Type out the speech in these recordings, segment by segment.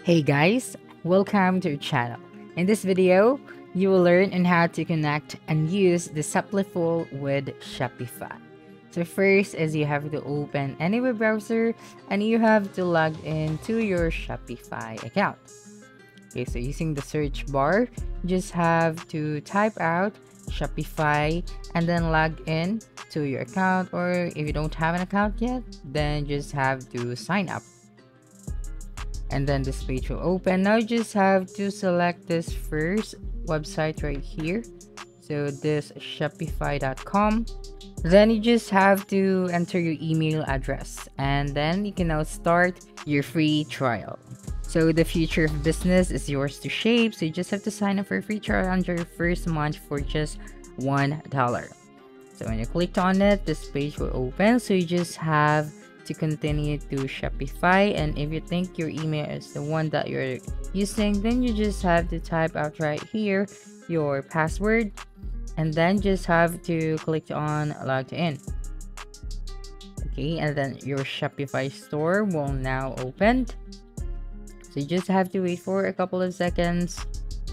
Hey guys, welcome to our channel. In this video, you will learn on how to connect and use the Supliful with Shopify. So first is you have to open any web browser and you have to log into your Shopify account. Okay, so using the search bar, you just have to type out Shopify and then log in to your account, or if you don't have an account yet, then just have to sign up and then this page will open. Now you just have to select this first website right here, so this shopify.com. Then you just have to enter your email address and then you can now start your free trial. So the future of business is yours to shape, so you just have to sign up for a free trial on your first month for just $1. So when you clicked on it, this page will open, so you just have to continue to Shopify, and if you think your email is the one that you're using, then you just have to type out right here your password and then just have to click on log in. Okay, and then your Shopify store will now open, so you just have to wait for a couple of seconds.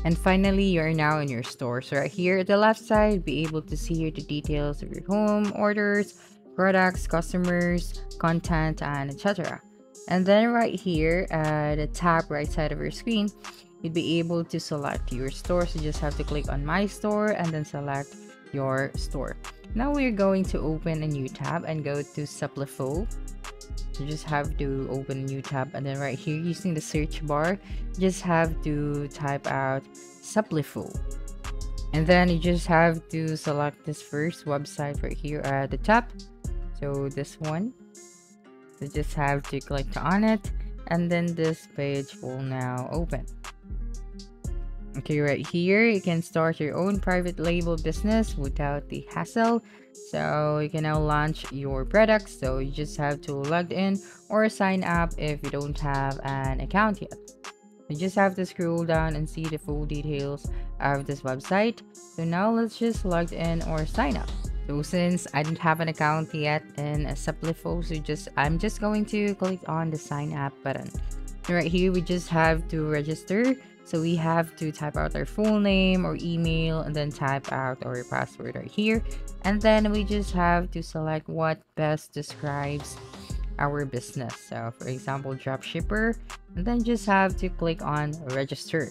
And finally, you are now in your store. So right here at the left side, be able to see here the details of your home, orders, products, customers, content, and etc. And then right here at the top right side of your screen, you'd be able to select your store. So you just have to click on my store and then select your store. Now we're going to open a new tab and go to Supliful. You just have to open a new tab, and then right here using the search bar, just have to type out Supliful. And then you just have to select this first website right here at the top. So this one, so just have to click on it and then this page will now open. Okay, right here you can start your own private label business without the hassle. So you can now launch your products, so you just have to log in or sign up if you don't have an account yet. You just have to scroll down and see the full details of this website. So now let's just log in or sign up. So since I don't have an account yet in Supliful, so I'm just going to click on the sign up button. So right here we just have to register. So we have to type out our full name or email and then type out our password right here. And then we just have to select what best describes our business. So for example, drop shipper, and then just have to click on register.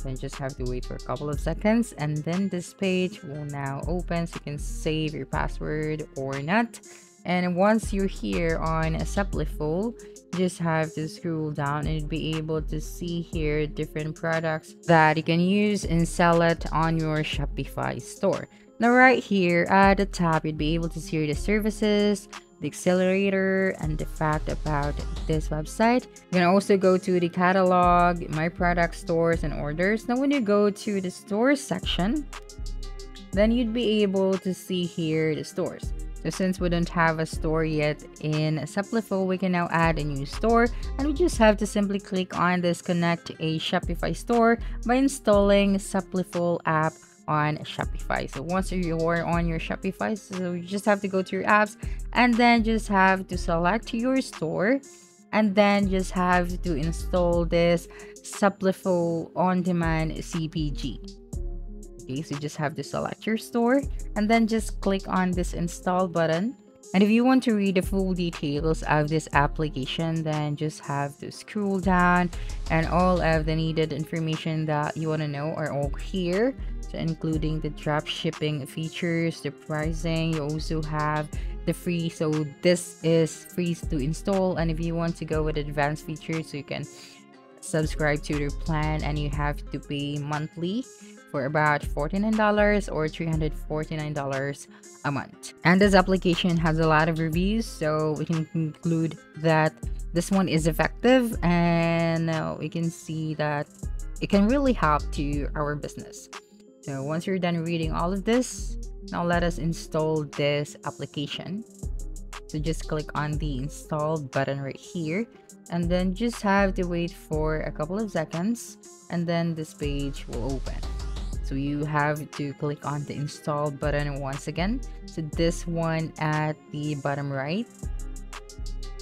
Then just have to wait for a couple of seconds and then this page will now open, so you can save your password or not. And once you're here on Supliful, just have to scroll down and be able to see here different products that you can use and sell it on your Shopify store. Now right here at the top, you'd be able to see the services, the accelerator, and the fact about this website. You can also go to the catalog, my product, stores, and orders. Now when you go to the stores section, then you'd be able to see here the stores. So since we don't have a store yet in Supliful, we can now add a new store, and we just have to simply click on this connect a Shopify store by installing Supliful app on Shopify. So once you're on your Shopify, so you just have to go to your apps and then just have to select your store and then just have to install this Supliful on-demand CPG. Okay, so you just have to select your store and then just click on this install button. And if you want to read the full details of this application, then just have to scroll down, and all of the needed information that you want to know are all here. So including the drop shipping features, the pricing, you also have the free. So this is free to install, and if you want to go with advanced features, so you can subscribe to their plan and you have to pay monthly for about $49 or $349 a month. And this application has a lot of reviews, so we can conclude that this one is effective, and we can see that it can really help to our business. So once you're done reading all of this, now let us install this application. So just click on the install button right here and then just have to wait for a couple of seconds and then this page will open. So you have to click on the install button once again. So this one at the bottom right.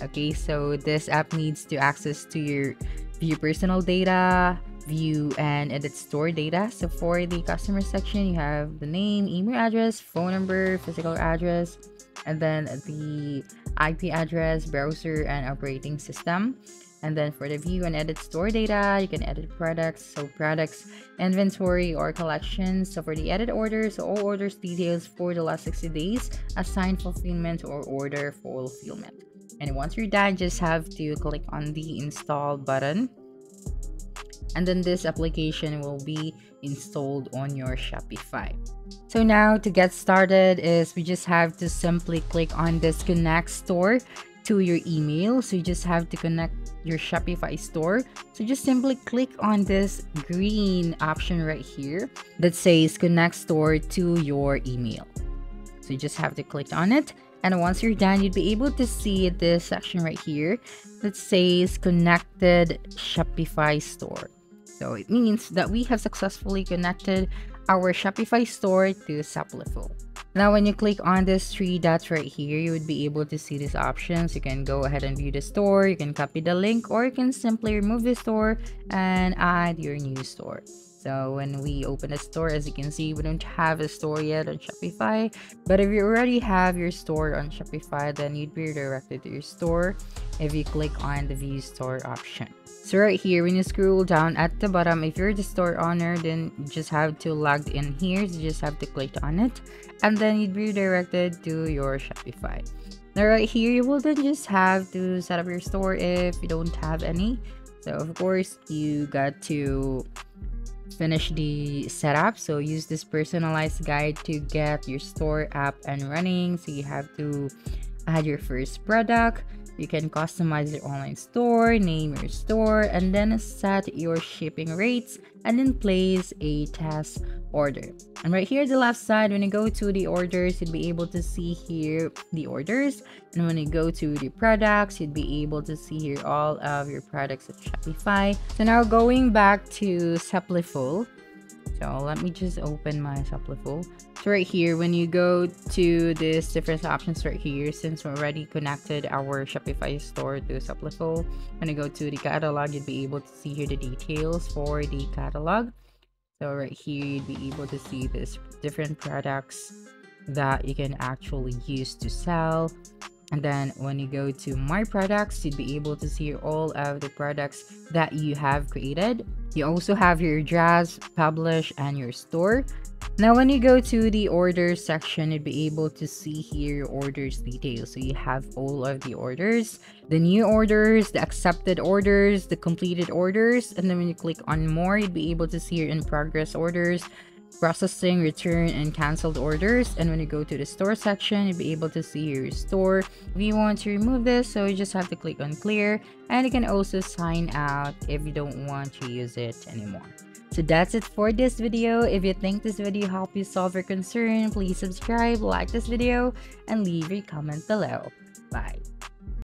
Okay, so this app needs to access to your view personal data, view and edit store data. So for the customer section, you have the name, email address, phone number, physical address, and then the IP address, browser, and operating system. And then for the view and edit store data, you can edit products, so products, inventory, or collections. So for the edit orders, all orders details for the last 60 days, assign fulfillment or order fulfillment. And once you're done, just have to click on the install button, and then this application will be installed on your Shopify. So now to get started is we just have to simply click on this connect store to your email. So you just have to connect your Shopify store. So just simply click on this green option right here that says connect store to your email. So you just have to click on it. And once you're done, you'd be able to see this section right here that says connected Shopify store. So it means that we have successfully connected our Shopify store to Supliful. Now, when you click on this three dots right here, you would be able to see these options. You can go ahead and view the store, you can copy the link, or you can simply remove the store and add your new store. So when we open a store, as you can see, we don't have a store yet on Shopify. But if you already have your store on Shopify, then you'd be redirected to your store if you click on the view store option. So right here, when you scroll down at the bottom, if you're the store owner, then you just have to log in here. So you just have to click on it, and then you'd be redirected to your Shopify. Now right here, you will then just have to set up your store if you don't have any. So of course, you got to finish the setup. So use this personalized guide to get your store up and running. So you have to add your first product. You can customize your online store, name your store, and then set your shipping rates, and then place a test order. And right here at the left side, when you go to the orders, you'd be able to see here the orders. And when you go to the products, you'd be able to see here all of your products at Shopify. So now going back to Supliful. So let me just open my Supliful. So right here, when you go to this different options right here, since we already connected our Shopify store to Supliful, when you go to the catalog, you'd be able to see here the details for the catalog. So right here, you'd be able to see this different products that you can actually use to sell. And then when you go to my products, you'd be able to see all of the products that you have created. You also have your address, publish, and your store. Now when you go to the orders section, you'd be able to see here your orders details. So you have all of the orders, the new orders, the accepted orders, the completed orders. And then when you click on more, you'd be able to see your in progress orders, processing, return, and canceled orders. And when you go to the store section, you'll be able to see your store. If you want to remove this, so you just have to click on clear, and you can also sign out if you don't want to use it anymore. So that's it for this video. If you think this video helped you solve your concern, please subscribe, like this video, and leave your comment below. Bye.